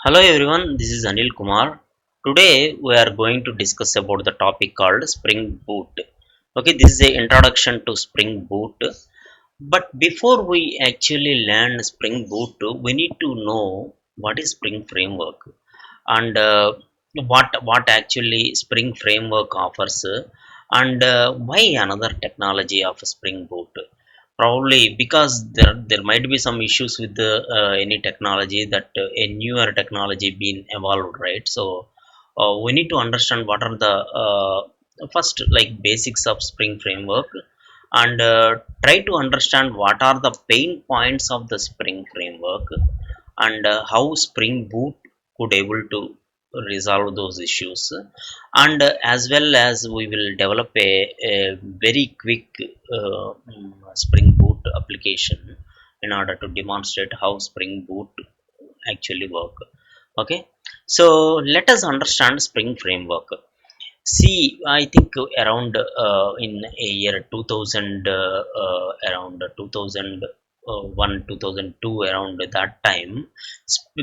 Hello everyone, this is Anil Kumar. Today we are going to discuss about the topic called Spring Boot. Okay, this is a introduction to Spring Boot. But before we actually learn Spring Boot, we need to know what is Spring Framework and what actually Spring Framework offers and why another technology of Spring Boot. Probably because there might be some issues with the any technology that a newer technology being evolved, right? So we need to understand what are the first like basics of Spring Framework and try to understand what are the pain points of the Spring Framework and how Spring Boot could able to resolve those issues, and as well as we will develop a very quick Spring Boot application in order to demonstrate how Spring Boot actually work. Okay, so let us understand Spring Framework. See, I think around in a year 2000, around 2001, 2002, around that time,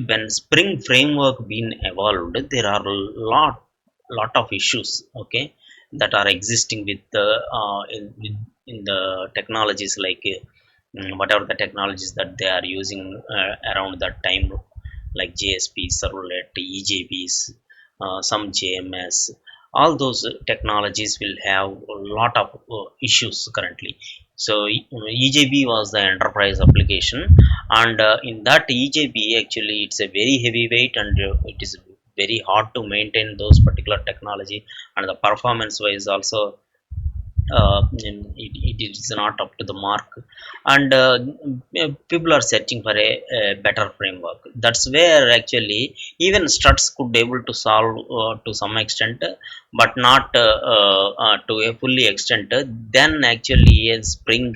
when Spring Framework been evolved, there are lot of issues. Okay, that are existing with the in the technologies like whatever the technologies that they are using around that time, like JSP, Servlet, EJBs, some JMS, all those technologies will have a lot of issues currently. So EJB was the enterprise application, and in that EJB actually it's a very heavy weight, and it is very hard to maintain those particular technology, and the performance wise also it is not up to the mark, and people are searching for a better framework. That's where actually even struts could able to solve to some extent, but not to a fully extent. Then actually a Spring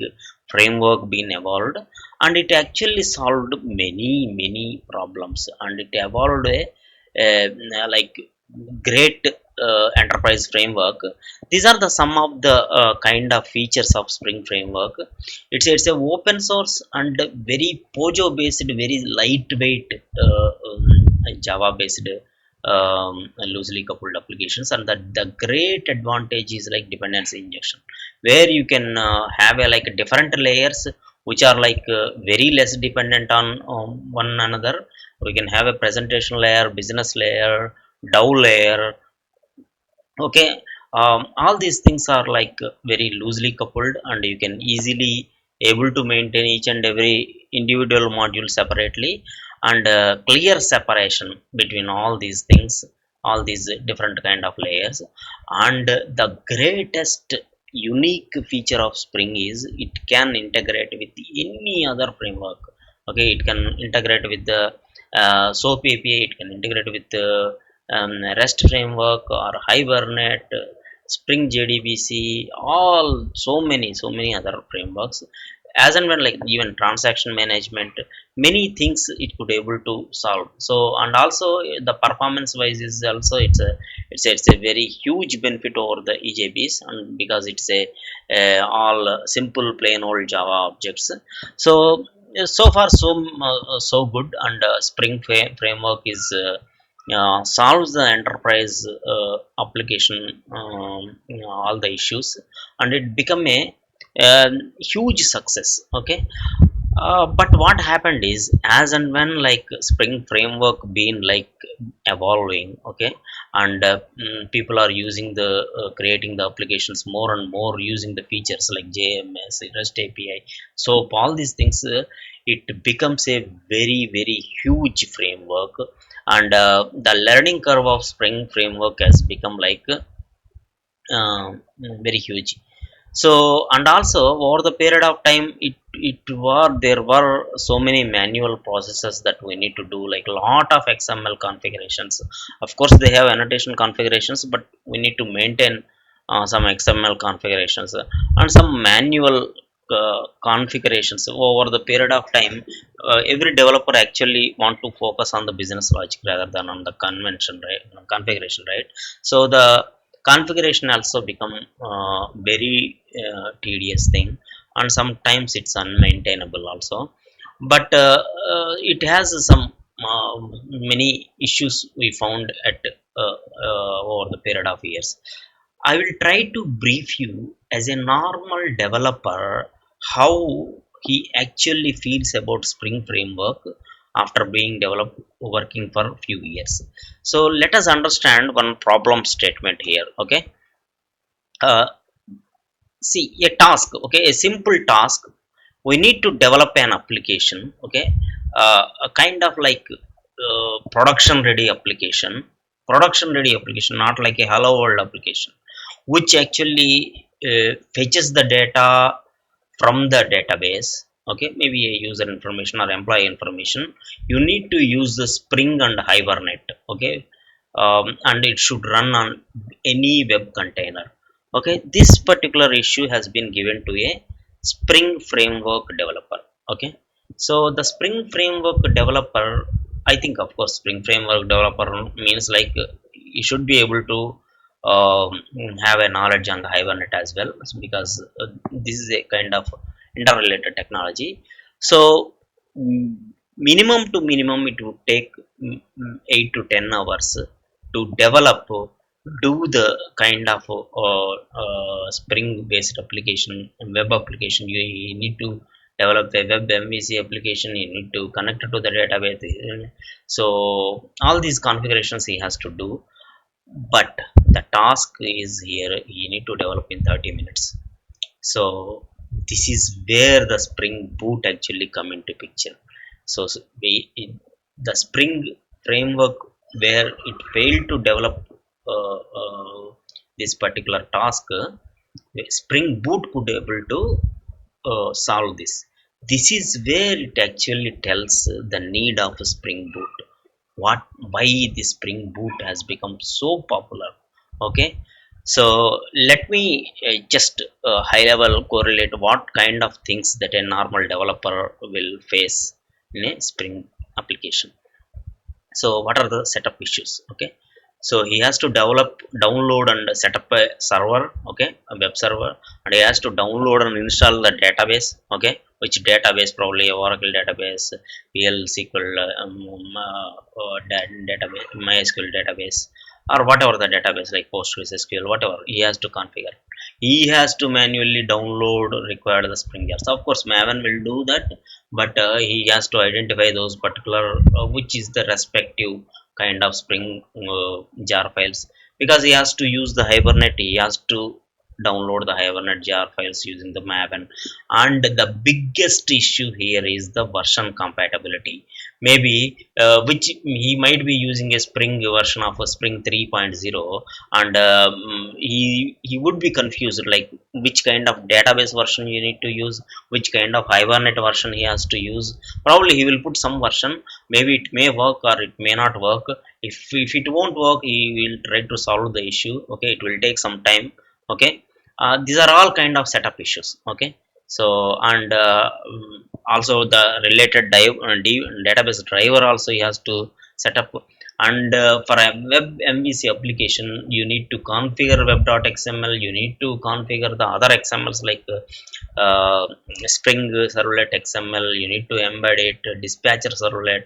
framework been evolved, and it actually solved many problems, and it evolved like great enterprise framework. These are the some of the kind of features of Spring Framework. It's a open source and very Pojo based, very lightweight Java based loosely coupled applications, and the great advantage is like dependency injection, where you can have a like different layers which are like very less dependent on one another. We can have a presentation layer, business layer, DAO layer. Okay, all these things are like very loosely coupled, and you can easily able to maintain each and every individual module separately, and clear separation between all these things, all these different kind of layers. And the greatest unique feature of Spring is it can integrate with any other framework. Okay, it can integrate with the SOAP API, it can integrate with REST framework or Hibernate, Spring JDBC, all so many other frameworks. As and when like even transaction management, many things it could able to solve. So and also the performance wise is also it's a very huge benefit over the EJBs, and because it's a all simple plain old Java objects. So so far so good, and framework is solves the enterprise application all the issues, and it become a huge success. Okay, but what happened is, as and when like Spring framework been like evolving, okay, and people are using the creating the applications more and more using the features like JMS, REST API. So all these things it becomes a very huge framework, and the learning curve of Spring framework has become like very huge. So and also over the period of time, there were so many manual processes that we need to do, like lot of XML configurations. Of course they have annotation configurations, but we need to maintain some XML configurations, and some manual configurations. Over the period of time, every developer actually want to focus on the business logic rather than on the convention, right, configuration, right? So the configuration also become very tedious thing, and sometimes it's unmaintainable also. But it has some many issues we found at over the period of years. I will try to brief you as a normal developer how he actually feels about Spring Framework after being developed working for a few years. So let us understand one problem statement here. Okay, uh, see a task. Okay, a simple task. We need to develop an application. Okay, a kind of like production ready application, not like a hello world application, which actually fetches the data from the database. Okay, maybe a user information or employee information. You need to use the Spring and Hibernate. Okay, and it should run on any web container. Okay, this particular issue has been given to a Spring Framework developer. Okay, so the Spring Framework developer, I think of course Spring Framework developer means like you should be able to um, have a knowledge on the Hibernate as well, because this is a kind of interrelated technology. So mm, minimum to minimum it would take 8 to 10 hours to develop, do the kind of Spring based application, web application. You need to develop a web MVC application, you need to connect it to the database. So all these configurations he has to do, but the task is here you need to develop in 30 minutes. So this is where the Spring Boot actually come into picture. So the Spring framework, where it failed to develop this particular task, Spring Boot could able to solve this. This is where it actually tells the need of Spring Boot, what why the Spring Boot has become so popular. Okay, so let me just high level correlate what kind of things that a normal developer will face in a Spring application. So what are the setup issues? Okay, so he has to develop, download and set up a server. Okay, a web server, and he has to download and install the database. Okay, which database? Probably Oracle database, PL SQL, database, MySQL database, or whatever the database like PostgreSQL, whatever he has to configure. He has to manually download required the Spring jars. Of course Maven will do that, but he has to identify those particular which is the respective kind of Spring jar files, because he has to use the Hibernate. He has to download the Hibernate jar files using the Maven. And the biggest issue here is the version compatibility. Maybe which he might be using a Spring version of a Spring 3.0, and he would be confused like which kind of database version you need to use, which kind of Hibernate version he has to use. Probably he will put some version, maybe it may work or it may not work. If it won't work, he will try to solve the issue. Okay, it will take some time. Okay, these are all kind of setup issues. Okay, so and also the related database driver also he has to set up. And for a web MVC application, you need to configure web.xml, you need to configure the other XMLs like uh, Spring Servlet XML, you need to embed it, dispatcher servlet,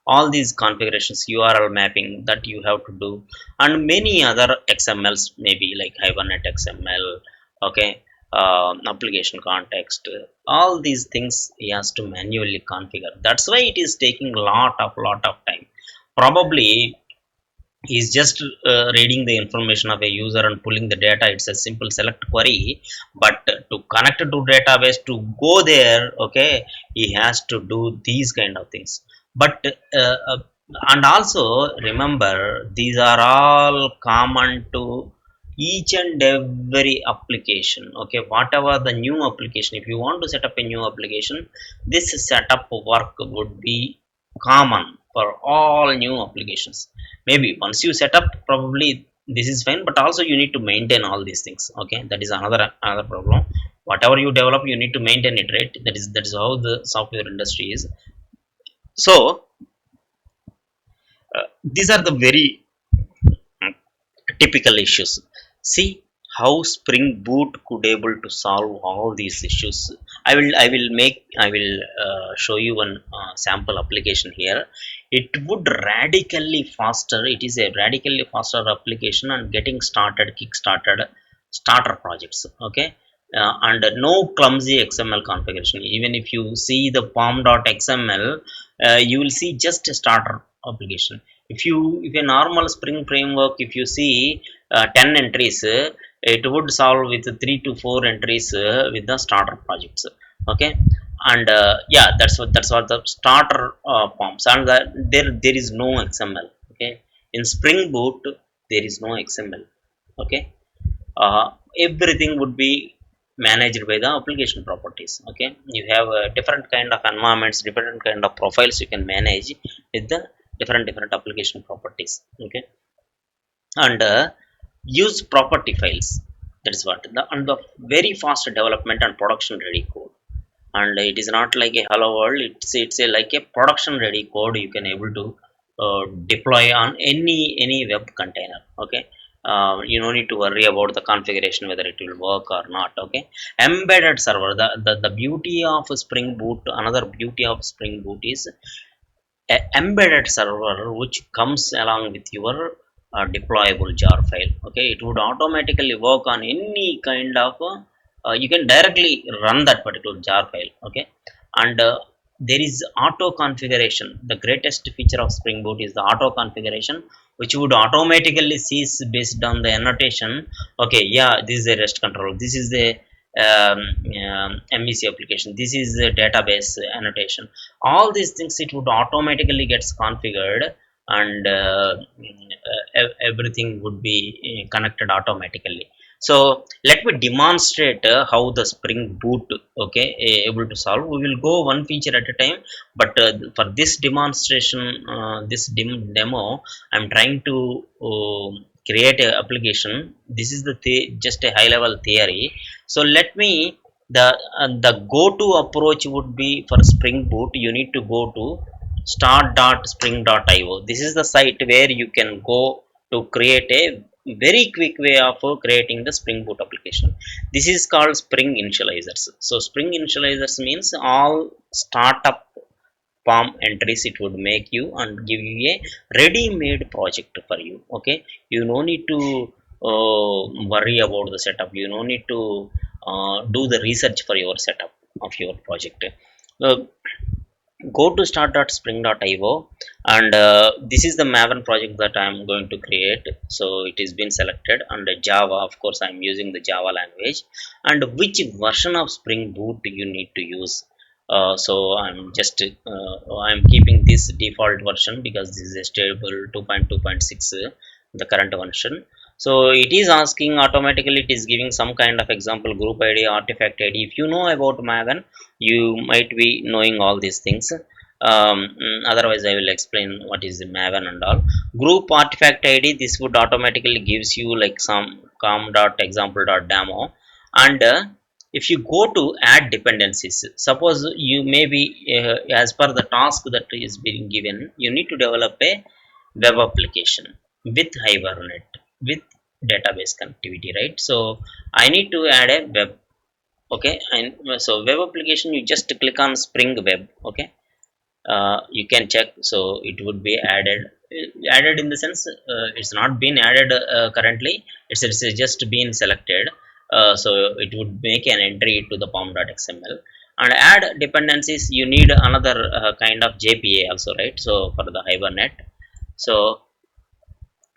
all these configurations, URL mapping that you have to do, and many other XMLs, maybe like Hibernate XML. Okay, application context, all these things he has to manually configure. That's why it is taking lot of time. Probably he's just reading the information of a user and pulling the data. It's a simple select query, but to connect to database, to go there, okay, he has to do these kind of things. But and also remember, these are all common to each and every application. Okay, whatever the new application, if you want to set up a new application, this setup work would be common for all new applications. Maybe once you set up, probably this is fine, but also you need to maintain all these things. Okay, that is another problem. Whatever you develop, you need to maintain it, right? That is how the software industry is. So these are the very typical issues. See how Spring Boot could able to solve all these issues. I will show you one sample application here. it would radically faster. It is a radically faster application and getting started, kick started starter projects. Okay. And no clumsy XML configuration. Even if you see the pom.xml, you will see just a starter application. If a normal Spring framework, if you see 10 entries, it would solve with 3 to 4 entries with the starter projects. Okay. And yeah, that's what the starter forms, and that there is no XML. Okay. In Spring Boot there is no XML. Okay. uh, Everything would be managed by the application properties. Okay. You have different kind of environments, different kind of profiles you can manage with the different application properties. Okay. And use property files. That is what the very fast development and production ready code. And it is not like a hello world, it's a like a production ready code you can able to deploy on any web container. Okay. You don't need to worry about the configuration whether it will work or not. Okay. Embedded server, the beauty of Spring Boot, another beauty of Spring Boot is a embedded server which comes along with your deployable jar file. Okay. It would automatically work on any kind of you can directly run that particular jar file. Okay. And there is auto configuration. The greatest feature of Spring Boot is the auto configuration, which would automatically cease based on the annotation. Okay, yeah, this is a REST control, this is the MEC application, this is the database annotation. All these things it would automatically gets configured, and everything would be connected automatically. So let me demonstrate how the Spring Boot, okay, able to solve. We will go one feature at a time, but for this demonstration, this demo, I'm trying to create a application. This is the just a high level theory. So let me, the go to approach would be for Spring Boot. You need to go to start.spring.io. This is the site where you can go to create a very quick way of creating the Spring Boot application. This is called Spring Initializers. So Spring Initializers means all startup form entries it would make you and give you a ready-made project for you. Okay. You no need to worry about the setup. You no need to do the research for your setup of your project. uh, Go to start.spring.io, and this is the Maven project that I am going to create. So it is been selected, and Java, of course I am using the Java language. And which version of Spring Boot you need to use. So I'm keeping this default version because this is a stable 2.2.6, the current version. So it is asking automatically, it is giving some kind of example group ID, artifact ID. If you know about Maven, you might be knowing all these things. Otherwise I will explain what is the Maven and all. Group artifact ID, this would automatically gives you like some com.example.demo. And if you go to add dependencies, suppose you may be as per the task that is being given, you need to develop a web application with Hibernate, with database connectivity, right? So I need to add a web. Okay. And so web application, you just click on Spring Web. Okay. You can check. So it would be added in the sense, it's not been added currently. It's just been selected. So it would make an entry to the pom.xml. And add dependencies, you need another kind of JPA also, right? So for the Hibernate, so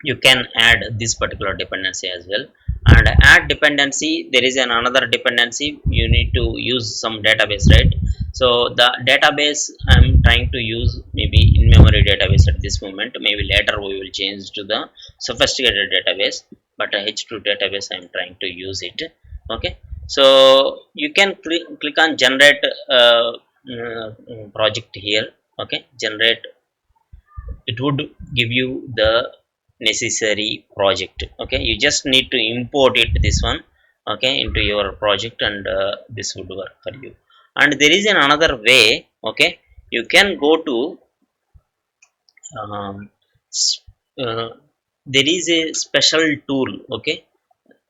you can add this particular dependency as well. And add dependency, there is another dependency, you need to use some database, right? So the database I'm trying to use maybe in memory database at this moment. Maybe later we will change to the sophisticated database, but a H2 database I'm trying to use it. Okay. So you can click on generate project here. Okay. Generate, it would give you the necessary project. Okay. You just need to import it, this one, okay, into your project, and this would work for you. And there is another way. Okay. You can go to um, uh, there is a special tool. Okay.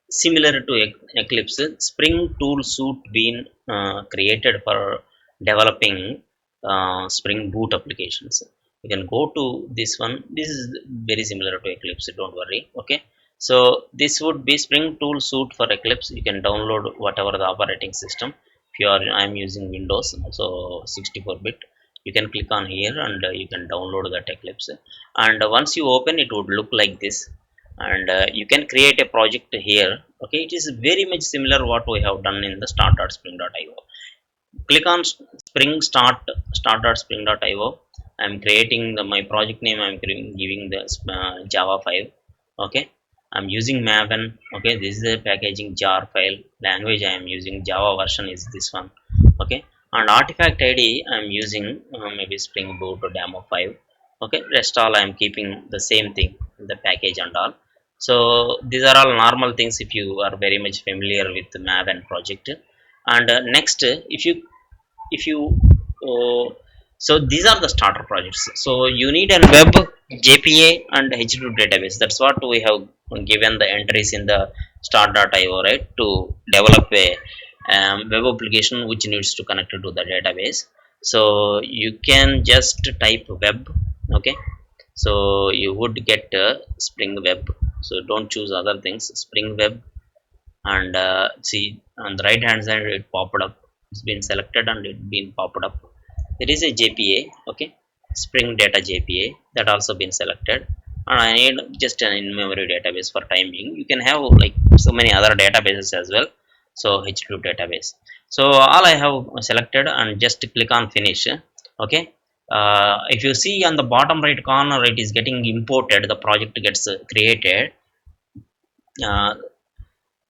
Similar to Eclipse, Spring tool suite been created for developing Spring Boot applications. you can go to this one. This is very similar to Eclipse, don't worry. Okay, so this would be Spring Tool Suite for Eclipse. You can download whatever the operating system. If you are, I'm using Windows, so 64-bit. You can click on here and you can download that Eclipse, and once you open, it would look like this. And you can create a project here. Okay, it is very much similar what we have done in the start.spring.io. Click on spring start.spring.io. I'm creating my project name. I'm giving the Java 5. Okay, I'm using Maven. Okay, this is a packaging jar file. Language I am using Java version is this one. Okay, and artifact ID I'm using maybe Spring Boot or Demo 5. Okay, rest all I'm keeping the same thing, the package and all. So these are all normal things if you are very much familiar with the Maven project. And next, if you uh, so these are the starter projects. So you need a web, JPA and H2 database. That's what we have given the entries in the start.io, right, to develop a web application which needs to connect to the database. So you can just type web. Okay, so you would get Spring Web. So don't choose other things, Spring Web. And see, on the right hand side it popped up. It's been selected and it been popped up. There is a JPA. Okay, Spring Data JPA, that also been selected. And I need just an in-memory database for time being. You can have like so many other databases as well. So H2 database. So all I have selected and just click on finish. Okay, if you see on the bottom right corner, it is getting imported, the project gets created. uh,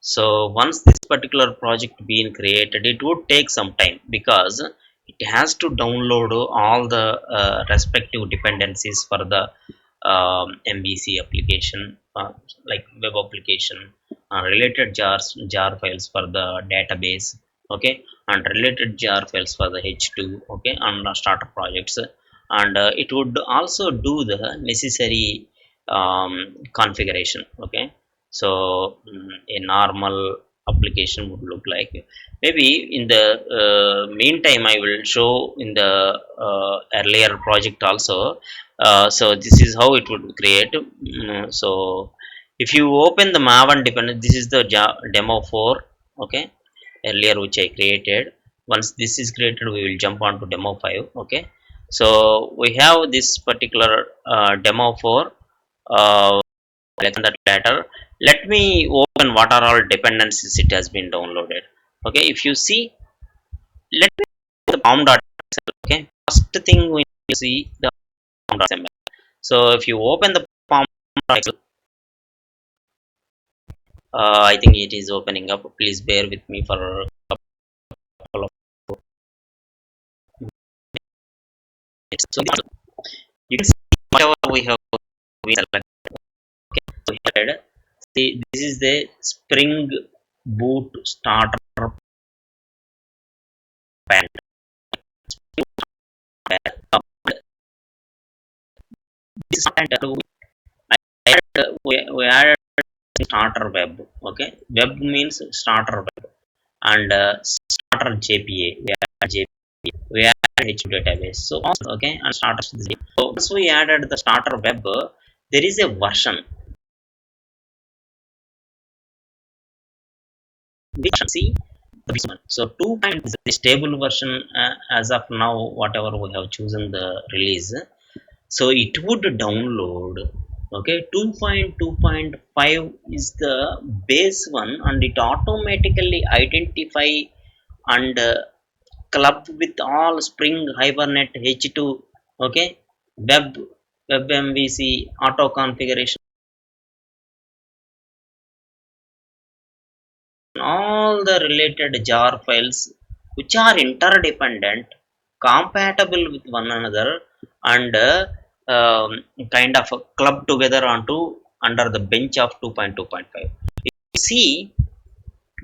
so once this particular project being created, it would take some time because it has to download all the respective dependencies for the MVC application, like web application, related jar files for the database. Okay, and related jar files for the H2. Okay, and starter projects. And it would also do the necessary configuration. Okay, so a normal application would look like. Maybe in the meantime I will show in the earlier project also. So this is how it would create. So if you open the Maven dependent, this is the demo 4. Okay, earlier which I created. Once this is created, we will jump on to demo 5. Okay, so we have this particular demo 4. That later, let me open what are all dependencies it has been downloaded. Okay, if you see, let me the pom.xml. Okay, first thing we need to see the pom.xml. So if you open the pom.xml, I think it is opening up. Please bear with me for a couple of minutes. So you can see whatever we have selected. Okay, so here, see, this is the Spring Boot starter pan. This we added starter web. Okay, web means starter web. And starter JPA, we added H database. So okay, and starter. So once we added the starter web, there is a version. We can see this one. So 2 is the stable version as of now. Whatever we have chosen the release, so it would download. Okay, 2.2.5 is the base one, and it automatically identify and club with all Spring Hibernate H2. Okay, web MVC auto configuration, all the related jar files which are interdependent, compatible with one another, and um, kind of club together onto under the bench of 2.2.5. You see,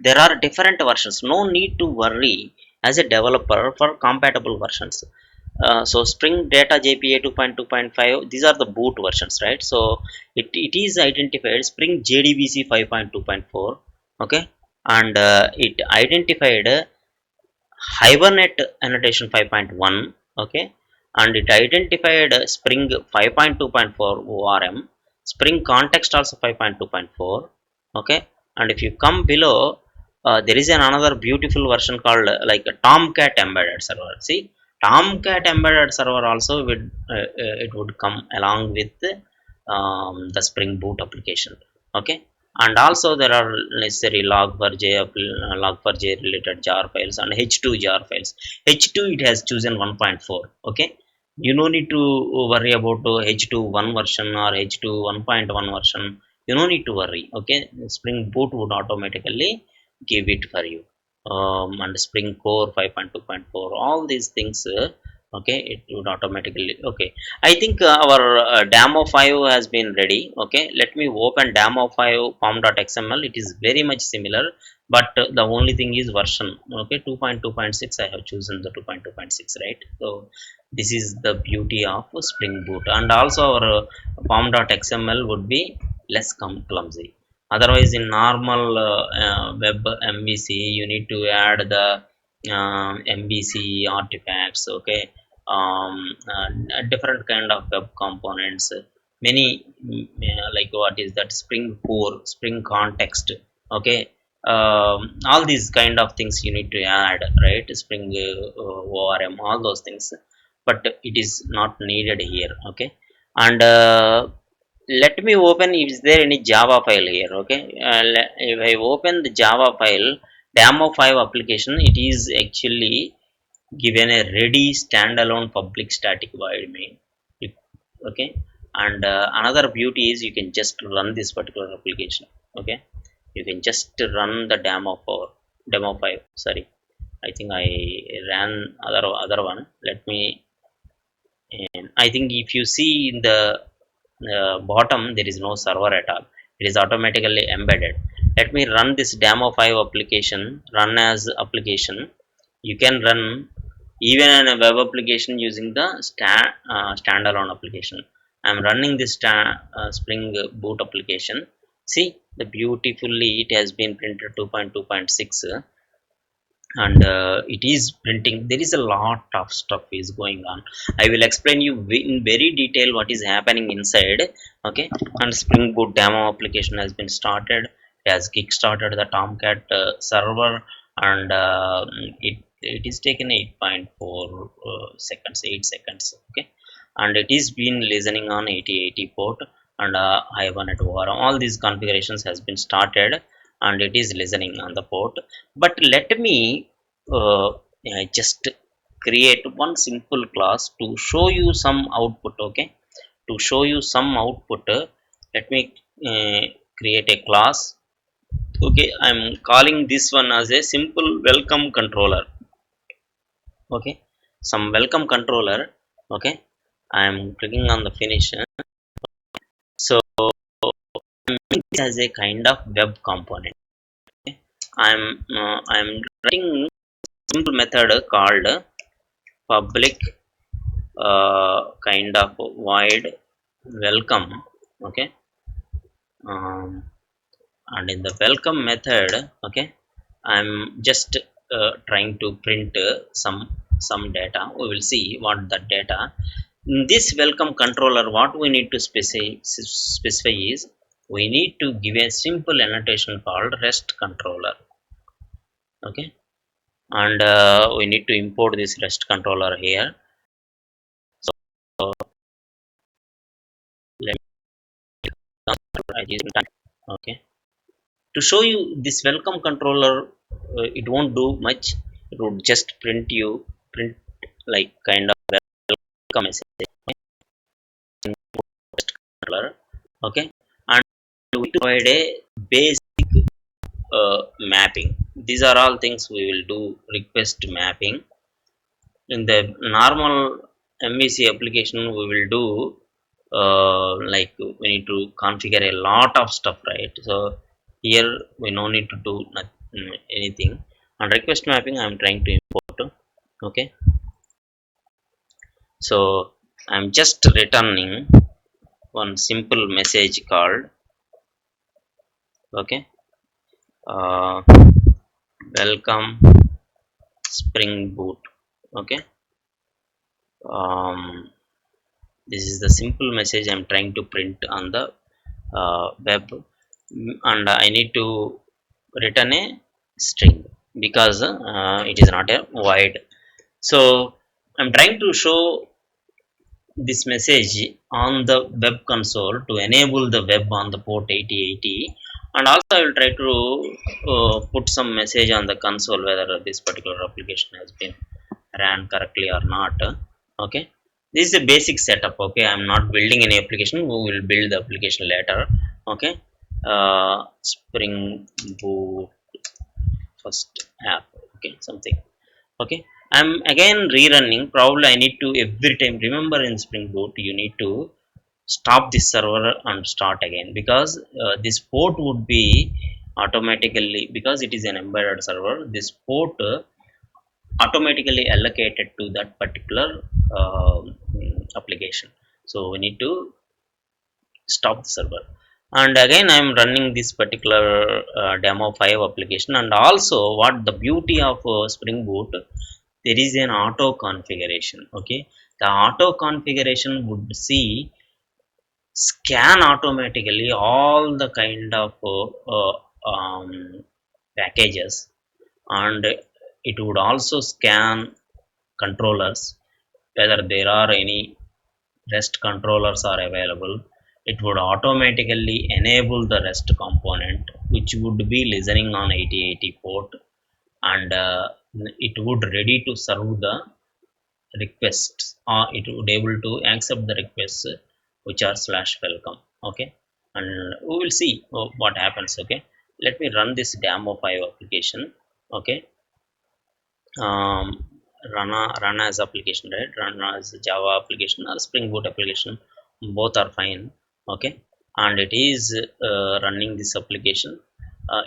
there are different versions. No need to worry as a developer for compatible versions. So Spring Data JPA 2.2.5, these are the boot versions, right? So it is identified Spring JDBC 5.2.4. Okay, and it identified Hibernate annotation 5.1. Okay, and it identified Spring 5.2.4 ORM, Spring Context also 5.2.4. Okay, and if you come below, there is another beautiful version called like a Tomcat embedded server. See, Tomcat embedded server also would it would come along with the Spring Boot application. Okay, and also there are necessary log4j related jar files and h2 jar files. H2 it has chosen 1.4. Okay, you no need to worry about h2 1 version or h2 1.1 version. You no need to worry. Okay, Spring Boot would automatically give it for you. And Spring Core 5.2.4, all these things, okay, it would automatically. Okay, I think our demo 5 has been ready. Okay, let me open demo 5 pom.xml. It is very much similar, but the only thing is version. Okay, 2.2.6, I have chosen the 2.2.6, right? So this is the beauty of Spring Boot, and also our pom.xml would be less clumsy. Otherwise, in normal web MVC, you need to add the MVC artifacts. Okay, different kind of web components. Many like what is that, Spring Core, Spring Context. Okay, all these kind of things you need to add, right? Spring ORM, all those things, but it is not needed here. Okay, and let me open, is there any Java file here? Okay, if I open the Java file, demo 5 application, it is actually given a ready standalone public static void main. Okay, and another beauty is you can just run this particular application. Okay, you can just run the demo 5. Sorry, I think I ran other one. Let me, and I think if you see in the bottom, there is no server at all. It is automatically embedded. Let me run this demo 5 application, run as application. You can run even in a web application using the standalone application. I am running this Spring Boot application. See, the beautifully it has been printed 2.2.6, and it is printing. There is a lot of stuff is going on. I will explain you in very detail what is happening inside. Okay, and Spring Boot demo application has been started. It has kick-started the Tomcat server, and it is taken 8.4 seconds, 8 seconds. Okay, and it is been listening on 8080 port, and I want it over all these configurations has been started, and it is listening on the port. But let me uh, just create one simple class to show you some output. Okay, to show you some output, let me uh, create a class. Okay, I'm calling this one as a simple welcome controller. Okay, some welcome controller. Okay, I'm clicking on the finish. So this as a kind of web component. I'm writing simple method called public kind of void welcome. Okay, um, and in the welcome method, okay, I'm just trying to print some data. We will see what the data in this welcome controller. What we need to specify is we need to give a simple annotation called rest controller. Okay, and we need to import this rest controller here. So let me okay, to show you this welcome controller, it won't do much. It would just print like kind of welcome message controller. Okay, and we provide a basic mapping. These are all things we will do. Request mapping in the normal MVC application, we will do like we need to configure a lot of stuff, right? So here we no need to do anything. On request mapping, I am trying to import. Okay, so I'm just returning one simple message called, okay, uh, welcome Spring Boot. Okay, um, this is the simple message I'm trying to print on the web. And I need to return a string because it is not a void. So I'm trying to show this message on the web console to enable the web on the port 8080, and also I will try to put some message on the console whether this particular application has been ran correctly or not. Okay, this is a basic setup. Okay, I'm not building any application, we will build the application later. Okay, spring boot first app, okay, something. Okay, I'm again rerunning. Probably I need to every time remember in spring boot you need to stop this server and start again, because this port would be automatically, because it is an embedded server, this port automatically allocated to that particular application. So we need to stop the server, and again I'm running this particular demo 5 application. And also what the beauty of spring boot, there is an auto configuration. Okay, the auto configuration would see scan automatically all the kind of packages, and it would also scan controllers whether there are any REST controllers are available. It would automatically enable the REST component which would be listening on 8080 port, and it would ready to serve the requests, or it would able to accept the requests which are slash welcome. Okay, and we will see what happens. Okay, let me run this demo 5 application. Okay, um, run as application, right? Run as Java application or Spring Boot application, both are fine. Okay, and it is running this application.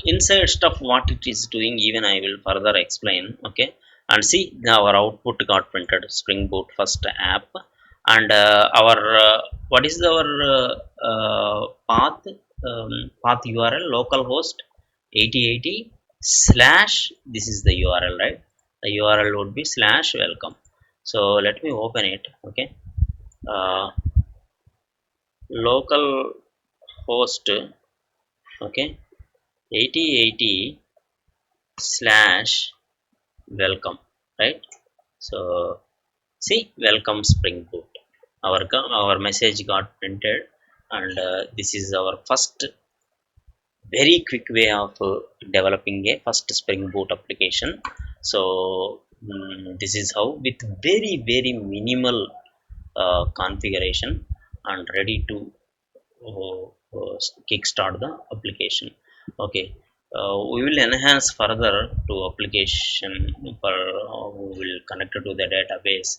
Inside stuff what it is doing, even I will further explain. Okay, and see our output got printed Spring Boot first app, and our what is our path, path URL localhost 8080 slash, this is the URL, right? The URL would be slash welcome. So let me open it. Okay, uh, local host, okay, 8080 slash welcome, right? So see, welcome spring boot, our message got printed, and this is our first very quick way of developing a first spring boot application. So this is how, with very very minimal configuration, and ready to kickstart the application. Okay, we will enhance further to application for we will connect it to the database.